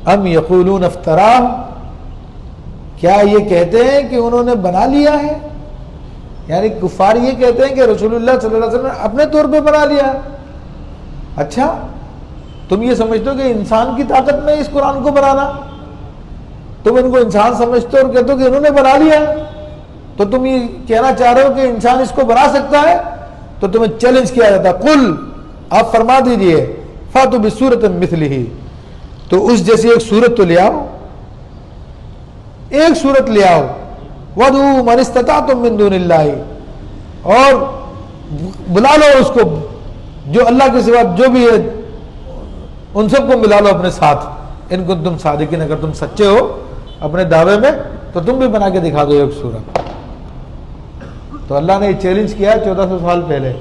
ام یقولون افتراہ، کیا یہ کہتے ہیں کہ انہوں نے بنا لیا ہے؟ یعنی کفار یہ کہتے ہیں کہ رسول اللہ صلی اللہ علیہ وسلم نے اپنے طور پہ بنا لیا ہے۔ اچھا تم یہ سمجھتے ہو کہ انسان کی طاقت میں اس قرآن کو بنانا؟ تم ان کو انسان سمجھتے ہو اور کہتے ہو کہ انہوں نے بنا لیا ہے، تو تم یہ کہنا چاہ رہے ہو کہ انسان اس کو بنا سکتا ہے؟ تو تمہیں چیلنج کیا جاتا ہے، قل، آپ فرما دیجئے، فاتوا بسورۃ مثلہ، تو اس جیسی ایک سورت تو لے آؤ، ایک سورت لے آؤ، وَدْعُوا مَنِ اسْتَطَعْتُم مِّن دُونِ اللَّهِ، اور بلا لو اس کو جو اللہ کے سوا جو بھی ہے ان سب کو ملا لو اپنے ساتھ، ان کو تم صادقین، اگر تم سچے ہو اپنے دعوے میں تو تم بھی بنا کے دکھا دو ایک سورت۔ تو اللہ نے یہ چیلنج کیا 1400 سال پہلے،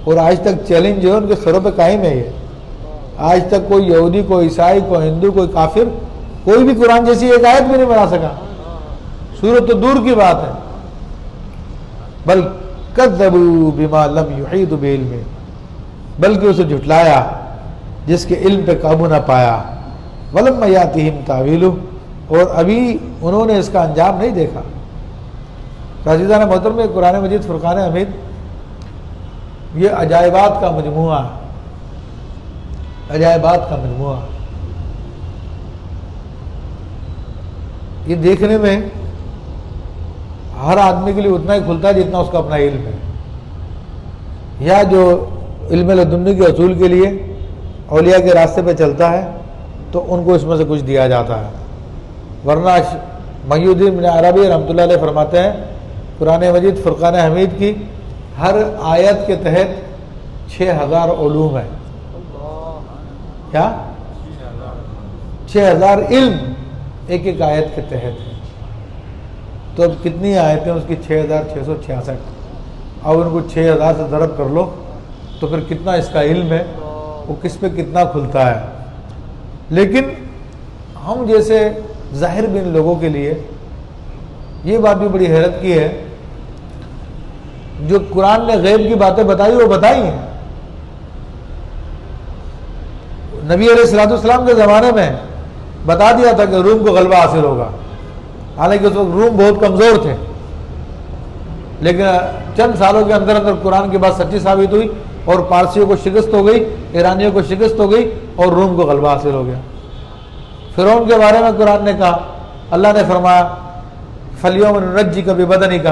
اور آج تک چیلنج جو ہے ان کے سروں پہ قائم ہے۔ یہ آج تک کوئی یہودی، کوئی عیسائی، کوئی ہندو، کوئی کافر، کوئی بھی قرآن جیسی ایک آیت بھی نہیں بنا سکا، سورت تو دور کی بات ہے۔ بل کذبوا بما لم یحیطوا بعلمہ، بلکہ اسے جھٹلایا جس کے علم پہ قابو نہ پایا۔ ولما یاتہم تاویلہ، اور ابھی انہوں نے اس کا انجام نہیں دیکھا۔ عزیزان محترم، قرآن مجید فرقان حمید یہ عجائبات کا مجموعہ ہے، عجائبات کا مجموعہ۔ یہ دیکھنے میں ہر آدمی کے لیے اتنا ہی کھلتا ہے جتنا اس کا اپنا علم ہے، یا جو علم لدنی کے اصول کے لیے اولیاء کے راستے پہ چلتا ہے تو ان کو اس میں سے کچھ دیا جاتا ہے، ورنہ محی الدین بن عربی رحمۃ اللہ علیہ فرماتے ہیں قرآن مجید فرقان حمید کی ہر آیت کے تحت 6000 علوم ہیں۔ کیا؟ 6000 علم ایک ایک آیت کے تحت ہے۔ تو اب کتنی آیتیں اس کی؟ 6666۔ اب ان کو 6000 سے ضرب کر لو تو پھر کتنا اس کا علم ہے، وہ کس پہ کتنا کھلتا ہے۔ لیکن ہم جیسے ظاہر بین لوگوں کے لیے یہ بات بھی بڑی حیرت کی ہے، جو قرآن نے غیب کی باتیں بتائی وہ بتائی ہیں۔ نبی علیہ الصلوۃ والسلام کے زمانے میں بتا دیا تھا کہ روم کو غلبہ حاصل ہوگا، حالانکہ اس وقت روم بہت کمزور تھے، لیکن چند سالوں کے اندر اندر قرآن کی بات سچی ثابت ہوئی اور پارسیوں کو شکست ہو گئی، ایرانیوں کو شکست ہو گئی اور روم کو غلبہ حاصل ہو گیا۔ فرعون کے بارے میں قرآن نے کہا، اللہ نے فرمایا فَالْيَوْمَ نُنَجِّيكَ بِبَدَنِكَ،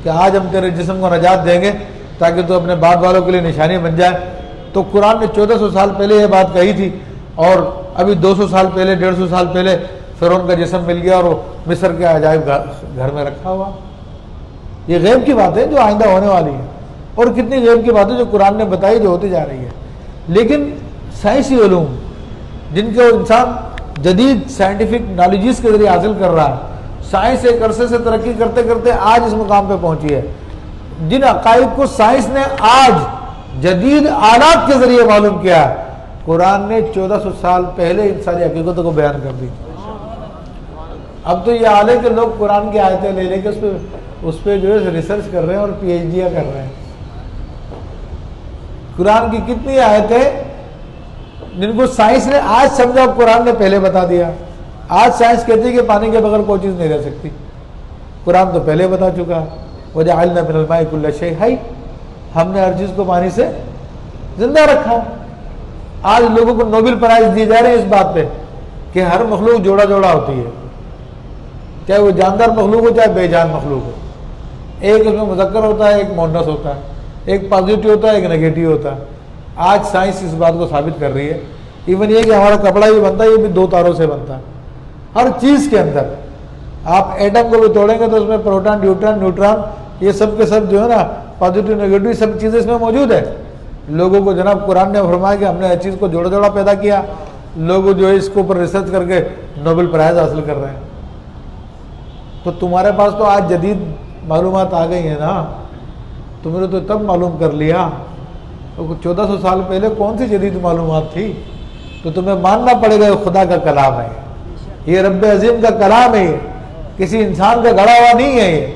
کہ آج ہم تیرے جسم کو نجات دیں گے تاکہ تو اپنے بعد والوں کے لیے نشانی بن جائے۔ تو قرآن نے 1400 سال پہلے یہ بات کہی تھی، اور ابھی 200 سال پہلے، 150 سال پہلے فرعون کا جسم مل گیا اور وہ مصر کے عجائب گھر میں رکھا ہوا۔ یہ غیب کی بات ہے جو آئندہ ہونے والی ہے، اور کتنی غیب کی باتیں جو قرآن نے بتائی جو ہوتی جا رہی ہے۔ لیکن سائنسی علوم جن کو انسان جدید سائنٹیفک نالجز کے ذریعے حاصل کر رہا ہے، سائنس ایک عرصے سے ترقی کرتے کرتے آج اس مقام پہ پہنچی ہے، جن عقائد کو سائنس نے آج جدید آلات کے ذریعے معلوم کیا ہے، قرآن نے 1400 سال پہلے ان ساری حقیقتوں کو بیان کر دی۔ اب تو یہ حال ہے کہ لوگ قرآن کی آیتیں لے لے کے اس پہ جو ہے ریسرچ کر رہے ہیں اور پی ایچ ڈیاں کر رہے ہیں۔ قرآن کی کتنی آیتیں جن کو سائنس نے آج سمجھا، قرآن نے پہلے بتا دیا۔ آج سائنس کہتی ہے کہ پانی کے بغیر کوئی چیز نہیں رہ سکتی، قرآن تو پہلے بتا چکا ہے، وَجَعَلْنَا مِنَ الْمَاءِ كُلَّ شَيْءٍ حَيٍّ، ہم نے ہر چیز کو پانی سے زندہ رکھا۔ آج لوگوں کو نوبل پرائز دیے جا رہے ہیں اس بات پہ کہ ہر مخلوق جوڑا جوڑا ہوتی ہے، چاہے وہ جاندار مخلوق ہو چاہے بے جان مخلوق ہو، ایک اس میں مذکر ہوتا ہے، ایک مؤنث ہوتا ہے، ایک پازیٹیو ہوتا ہے، ایک نیگیٹو ہوتا ہے۔ آج سائنس اس بات کو ثابت کر رہی ہے۔ ایون یہ کہ ہمارا کپڑا بھی بنتا ہے، یہ بھی 2 تاروں سے بنتا ہے۔ ہر چیز کے اندر آپ ایٹم کو بھی توڑیں گے تو اس میں پروٹون، نیوٹران یہ سب کے سب جو ہے نا، پازیٹیو نیگیٹو سب چیزیں اس میں موجود ہے۔ لوگوں کو جناب قرآن نے فرمایا کہ ہم نے ہر چیز کو جوڑا جوڑا پیدا کیا، لوگ جو ہے اس کے اوپر ریسرچ کر کے نوبل پرائز حاصل کر رہے ہیں۔ تو تمہارے پاس تو آج جدید معلومات آ گئی ہیں نا، تم نے تو تب معلوم کر لیا، تو 1400 سال پہلے کون سی جدید معلومات تھی؟ تو تمہیں ماننا پڑے گا یہ خدا کا کلام ہے، یہ رب عظیم کا کلام ہے، کسی انسان کا گڑا ہوا نہیں ہے۔